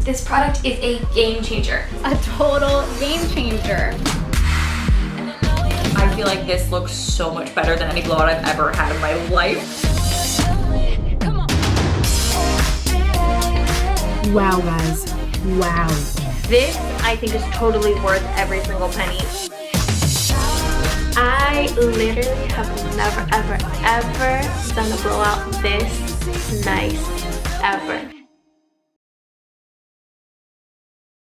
This product is a game changer. A total game changer. I feel like this looks so much better than any blowout I've ever had in my life. Wow, guys. Wow. This, I think, is totally worth every single penny. I literally have never, ever, ever done a blowout this nice, ever.